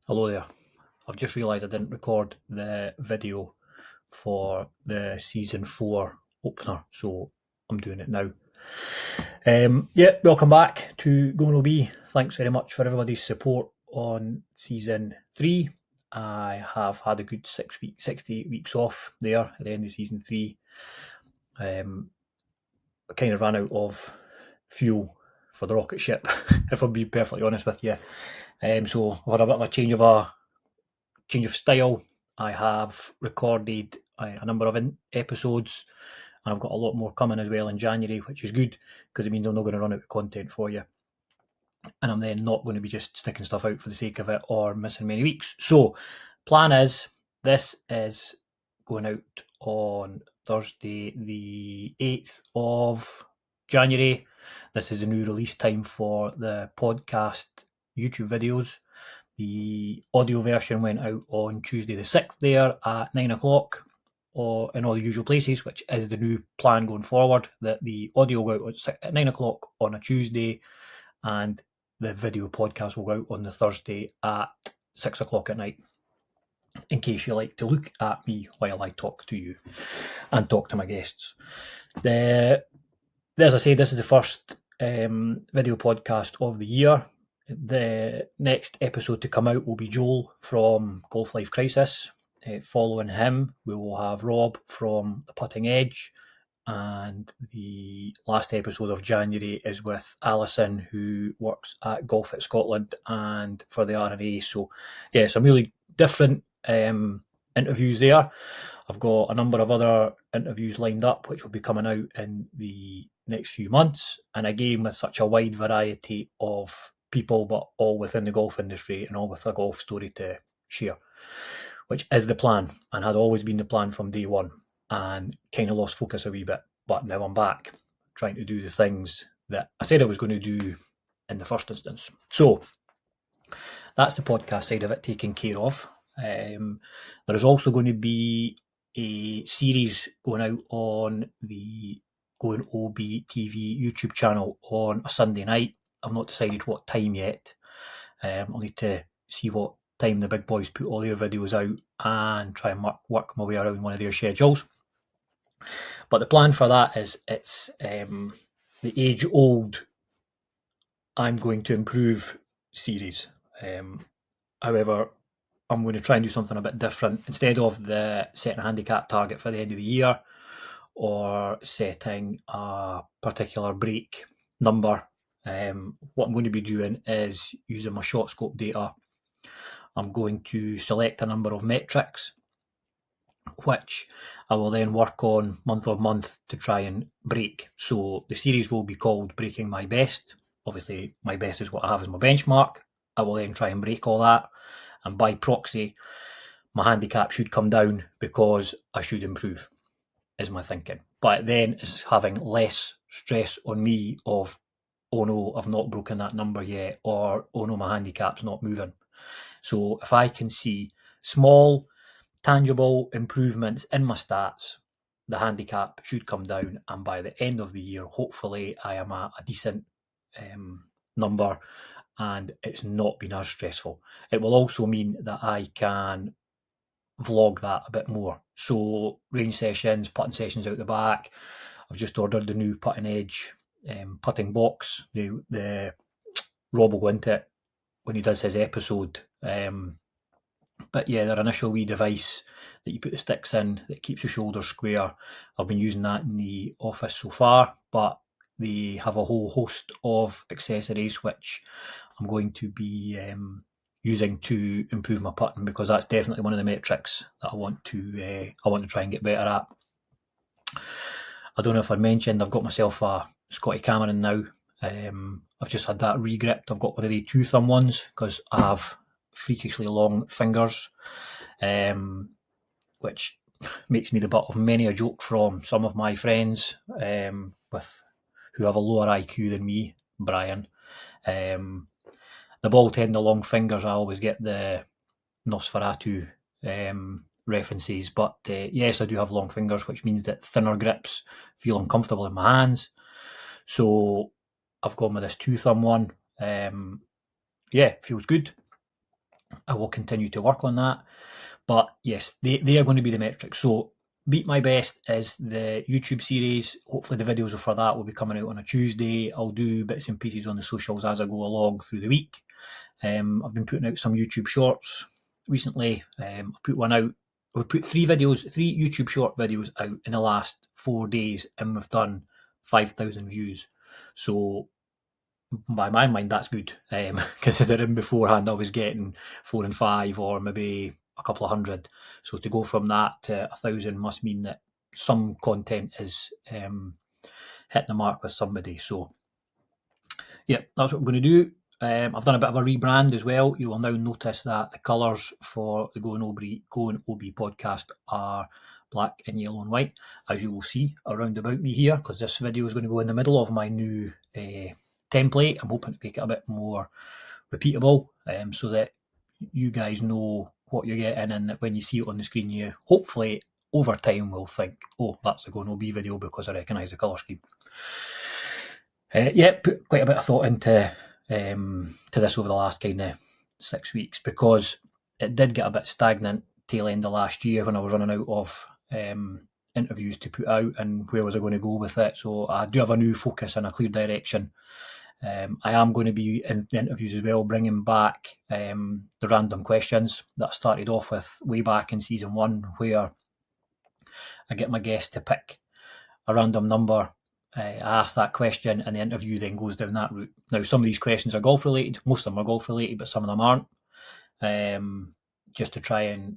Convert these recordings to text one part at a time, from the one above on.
Hello there. I've just realised I didn't record the video for the season 4 opener, so I'm doing it now. Welcome back to GoingOB. Thanks very much for everybody's support on season 3. I have had a good 6 to 8 weeks off there at the end of season 3. I kind of ran out of fuel for the rocket ship, if I'm being perfectly honest with you. So I've had a bit of a change of style. I have recorded a number of episodes, and I've got a lot more coming as well in January, which is good because it means I'm not going to run out of content for you, and I'm then not going to be just sticking stuff out for the sake of it or missing many weeks. So plan is, this is going out on Thursday the 8th of January. This is the new release time for the podcast YouTube videos. The audio version went out on Tuesday the 6th there at 9 o'clock in all the usual places, which is the new plan going forward, that the audio will go out at 9 o'clock on a Tuesday and the video podcast will go out on the Thursday at 6 o'clock at night, in case you like to look at me while I talk to you and talk to my guests. As I say, this is the first video podcast of the year. The next episode to come out will be Joel from Golf Life Crisis. Following him, we will have Rob from The Putting Edge. And the last episode of January is with Alison, who works at Golf at Scotland and for the R&A. So, yeah, some really different interviews there. I've got a number of other interviews lined up, which will be coming out in the next few months. And again, with such a wide variety of people, but all within the golf industry and all with a golf story to share, which is the plan and had always been the plan from day one, and kind of lost focus a wee bit. But now I'm back trying to do the things that I said I was going to do in the first instance. So that's the podcast side of it taken care of. There is also going to be a series going out on the GoingOBTV YouTube channel on a Sunday night. I've not decided what time yet. I'll need to see what time the big boys put all their videos out and try and work my way around one of their schedules. But the plan for that is it's the age-old I'm going to improve series. However, I'm going to try and do something a bit different. Instead of the setting a handicap target for the end of the year or setting a particular break number, what I'm going to be doing is using my short scope data. I'm going to select a number of metrics, which I will then work on month on month to try and break. So the series will be called Breaking My Best. Obviously, my best is what I have as my benchmark. I will then try and break all that. And by proxy, my handicap should come down because I should improve, is my thinking. But then it's having less stress on me of, oh no, I've not broken that number yet, or oh no, my handicap's not moving. So if I can see small, tangible improvements in my stats, the handicap should come down, and by the end of the year, hopefully I am at a decent number and it's not been as stressful. It will also mean that I can vlog that a bit more. So range sessions, putting sessions out the back. I've just ordered the new Putting Edge putting box. The Rob will go into it when he does his episode. But yeah, their initial wee device that you put the sticks in that keeps your shoulders square. I've been using that in the office so far, but they have a whole host of accessories which I'm going to be using to improve my putting, because that's definitely one of the metrics that I want to try and get better at. I don't know if I mentioned I've got myself a Scotty Cameron now. I've just had that re-gripped. I've got one of the 2-thumb ones because I have freakishly long fingers, which makes me the butt of many a joke from some of my friends who have a lower IQ than me, Brian. The ball tend, the long fingers, I always get the Nosferatu references, but yes, I do have long fingers, which means that thinner grips feel uncomfortable in my hands. So I've gone with this 2-thumb one. Feels good. I will continue to work on that. But yes, they are going to be the metrics. So Beat My Best is the YouTube series. Hopefully the videos for that will be coming out on a Tuesday. I'll do bits and pieces on the socials as I go along through the week. I've been putting out some YouTube shorts recently. I put one out. We put three YouTube short videos out in the last 4 days, and we've done 5,000 views. So by my mind, that's good. Considering beforehand I was getting 4 and 5, or maybe a couple of hundred. So to go from that to 1,000 must mean that some content is hitting the mark with somebody. So yeah, that's what I'm going to do. I've done a bit of a rebrand as well. You will now notice that the colours for the GoingOB podcast are black and yellow and white, as you will see around about me here, because this video is going to go in the middle of my new template. I'm hoping to make it a bit more repeatable, so that you guys know what you're getting, and that when you see it on the screen, you hopefully over time will think, oh, that's a GoingOB video, because I recognise the colour scheme. Put quite a bit of thought into to this over the last kind of 6 weeks, because it did get a bit stagnant tail end of last year when I was running out of interviews to put out, and where was I going to go with it. So I do have a new focus and a clear direction. I am going to be in the interviews as well, bringing back the random questions that I started off with way back in season 1, where I get my guests to pick a random number. I ask that question, and the interview then goes down that route. Now, some of these questions are golf related. Most of them are golf related, but some of them aren't. Just to try and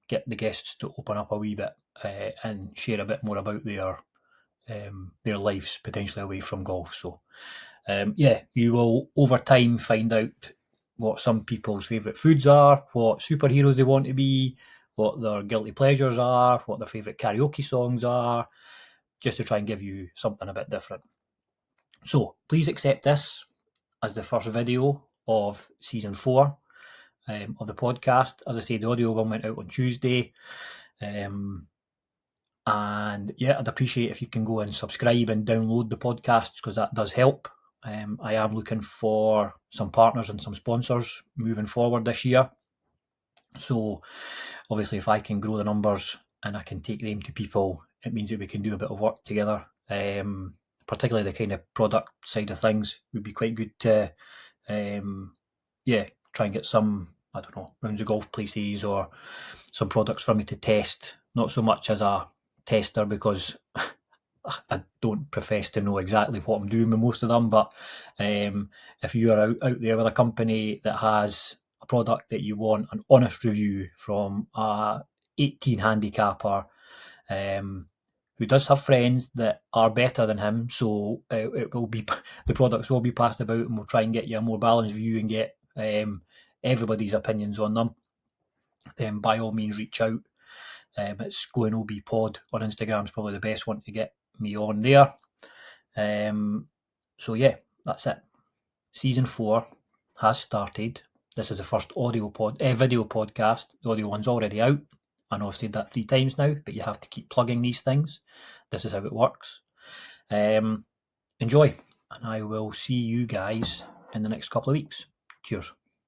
get the guests to open up a wee bit and share a bit more about their lives potentially away from golf. So, you will over time find out what some people's favourite foods are, what superheroes they want to be, what their guilty pleasures are, what their favourite karaoke songs are, just to try and give you something a bit different. So please accept this as the first video of season 4 of the podcast. As I say, the audio one went out on Tuesday. And I'd appreciate if you can go and subscribe and download the podcast, because that does help. I am looking for some partners and some sponsors moving forward this year. So obviously, if I can grow the numbers and I can take them to people, it means that we can do a bit of work together. Particularly the kind of product side of things would be quite good to, try and get some, I don't know, rounds of golf places or some products for me to test. Not so much as a tester, because I don't profess to know exactly what I'm doing with most of them, but if you are out there with a company that has a product that you want an honest review from a 18 handicapper who does have friends that are better than him, so it will be the products will be passed about, and we'll try and get you a more balanced view and get everybody's opinions on them, then by all means reach out. It's GoingOB Pod on Instagram is probably the best one to get me on there. So yeah, that's it. Season 4 has started. This is the first video podcast. The audio one's already out. I know I've said that 3 times now, but you have to keep plugging these things. This is how it works. Enjoy, and I will see you guys in the next couple of weeks. Cheers.